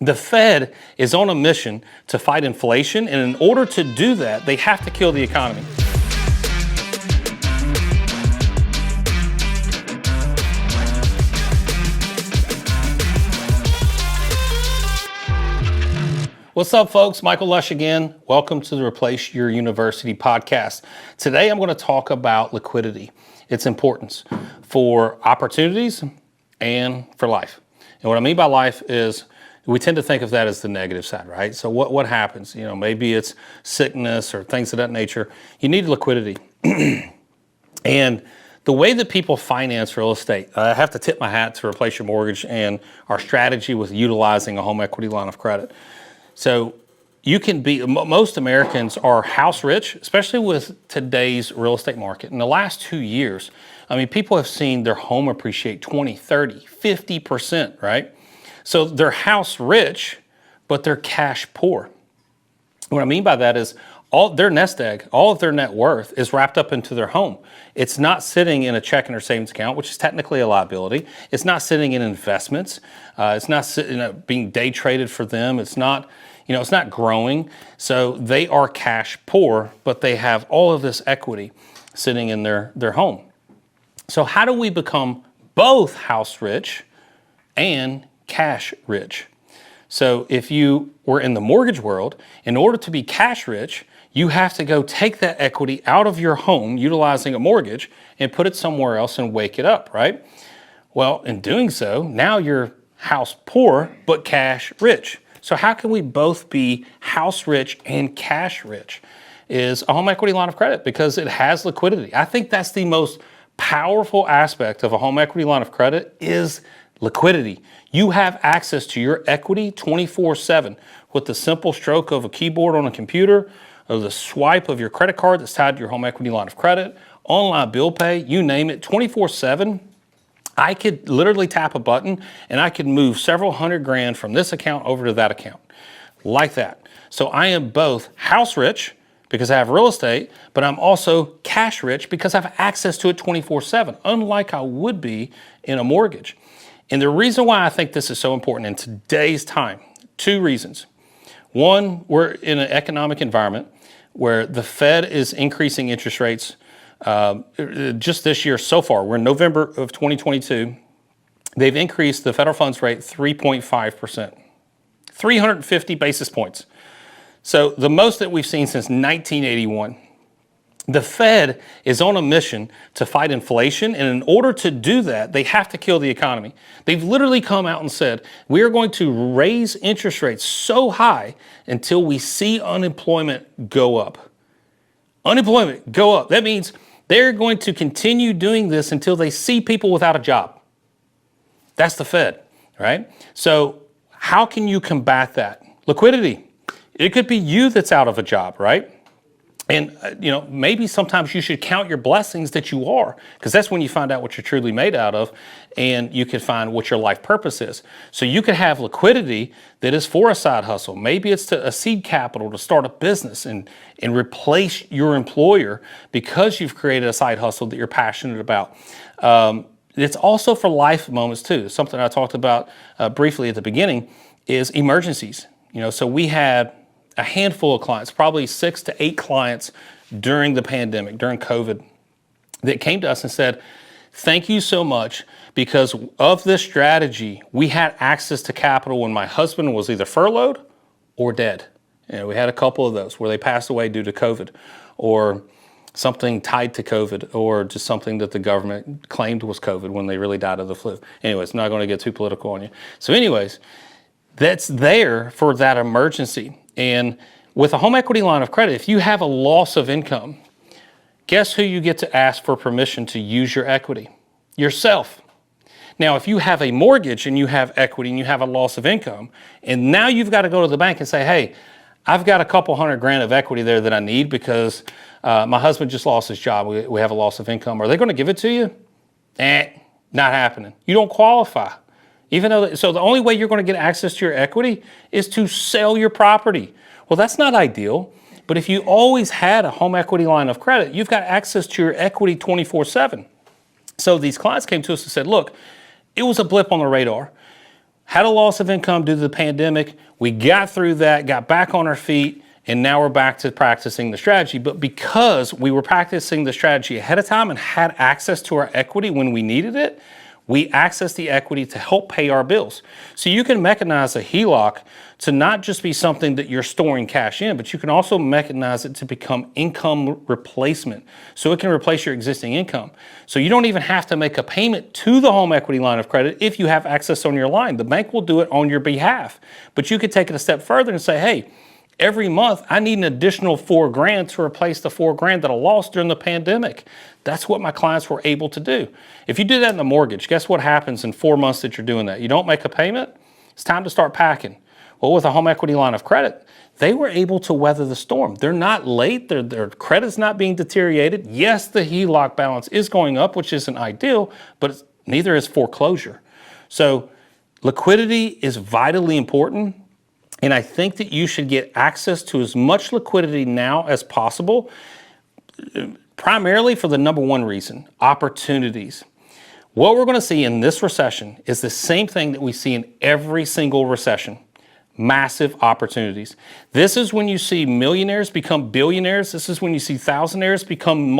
The Fed is on a mission to fight inflation, and in order to do that, they have to kill the economy. What's up, folks? Michael Lush again. Welcome to the Replace Your University podcast. Today, I'm going to talk about liquidity, its importance for opportunities and for life. And what I mean by life is we tend to think of that as the negative side, right? So what happens? You know, maybe it's sickness or things of that nature. You need liquidity. And the way that people finance real estate, I have to tip my hat to Replace Your Mortgage and our strategy with utilizing a home equity line of credit. So you can be, most Americans are house rich, especially with today's real estate market. In the last 2 years, I mean, people have seen their home appreciate 20, 30, 50%, right? So they're house rich, but they're cash poor. What I mean by that is all their nest egg, all of their net worth is wrapped up into their home. It's not sitting in a checking or savings account, which is technically a liability. It's not sitting in investments. It's not sitting, being day traded for them. It's not, it's not growing. So they are cash poor, but they have all of this equity sitting in their home. So how do we become both house rich and cash rich? So if you were in the mortgage world, in order to be cash rich, you have to go take that equity out of your home utilizing a mortgage and put it somewhere else and wake it up, right? Well, in doing so, now you're house poor, but cash rich. So how can we both be house rich and cash rich? Is a home equity line of credit, because it has liquidity. I think that's the most powerful aspect of a home equity line of credit is liquidity. You have access to your equity 24/7 with the simple stroke of a keyboard on a computer or the swipe of your credit card that's tied to your home equity line of credit, online bill pay, you name it, 24/7. I could literally tap a button and I could move several hundred grand from this account over to that account like that. So I am both house rich because I have real estate, but I'm also cash rich because I have access to it 24/7, unlike I would be in a mortgage. And the reason why I think this is so important in today's time, two reasons. One, we're in an economic environment where the Fed is increasing interest rates just this year so far. We're in November of 2022. They've increased the federal funds rate 3.5%, 350 basis points. So the most that we've seen since 1981. The Fed is on a mission to fight inflation, and in order to do that, they have to kill the economy. They've literally come out and said, we are going to raise interest rates so high until we see unemployment go up. Unemployment go up. That means they're going to continue doing this until they see people without a job. That's the Fed, right? So how can you combat that? Liquidity. It could be you that's out of a job, right? And, maybe sometimes you should count your blessings that you are, because that's when you find out what you're truly made out of, and you can find what your life purpose is. So you could have liquidity that is for a side hustle. Maybe it's a seed capital to start a business and replace your employer because you've created a side hustle that you're passionate about. It's also for life moments too. Something I talked about briefly at the beginning is emergencies. So we had a handful of clients, probably 6 to 8 clients during the pandemic, during COVID, that came to us and said, thank you so much, because of this strategy, we had access to capital when my husband was either furloughed or dead. We had a couple of those where they passed away due to COVID or something tied to COVID or just something that the government claimed was COVID when they really died of the flu. Anyways, I'm not going to get too political on you. So anyways, that's there for that emergency. And with a home equity line of credit, if you have a loss of income, guess who you get to ask for permission to use your equity? Yourself. Now, if you have a mortgage and you have equity and you have a loss of income, and now you've got to go to the bank and say, hey, I've got a couple $100 grand of equity there that I need because my husband just lost his job. We have a loss of income. Are they going to give it to you? Not happening. You don't qualify. So the only way you're going to get access to your equity is to sell your property. Well, that's not ideal. But if you always had a home equity line of credit, you've got access to your equity 24/7. So these clients came to us and said, look, it was a blip on the radar. had a loss of income due to the pandemic. We got through that, got back on our feet, and now we're back to practicing the strategy. But because we were practicing the strategy ahead of time and had access to our equity when we needed it, we access the equity to help pay our bills. So you can mechanize a HELOC to not just be something that you're storing cash in, but you can also mechanize it to become income replacement. So it can replace your existing income. So you don't even have to make a payment to the home equity line of credit if you have access on your line. The bank will do it on your behalf. But you could take it a step further and say, hey, every month, I need an additional $4,000 to replace the $4,000 that I lost during the pandemic. That's what my clients were able to do. If you do that in a mortgage, guess what happens in 4 months that you're doing that? You don't make a payment, it's time to start packing. Well, with a home equity line of credit, they were able to weather the storm. They're not late, their credit's not being deteriorated. Yes, the HELOC balance is going up, which isn't ideal, but neither is foreclosure. So liquidity is vitally important. And I think that you should get access to as much liquidity now as possible, primarily for the number one reason, opportunities. What we're going to see in this recession is the same thing that we see in every single recession. Massive opportunities. This is when you see millionaires become billionaires. This is when you see thousandaires become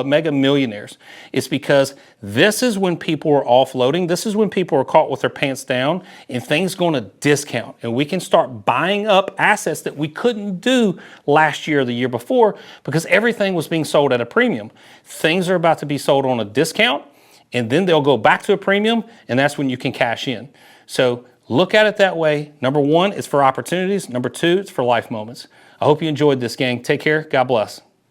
mega millionaires. It's because this is when people are offloading. This is when people are caught with their pants down and things go on a discount. And we can start buying up assets that we couldn't do last year or the year before because everything was being sold at a premium. Things are about to be sold on a discount and then they'll go back to a premium and that's when you can cash in. So look at it that way. Number one, it's for opportunities. Number two, it's for life moments. I hope you enjoyed this, gang. Take care. God bless.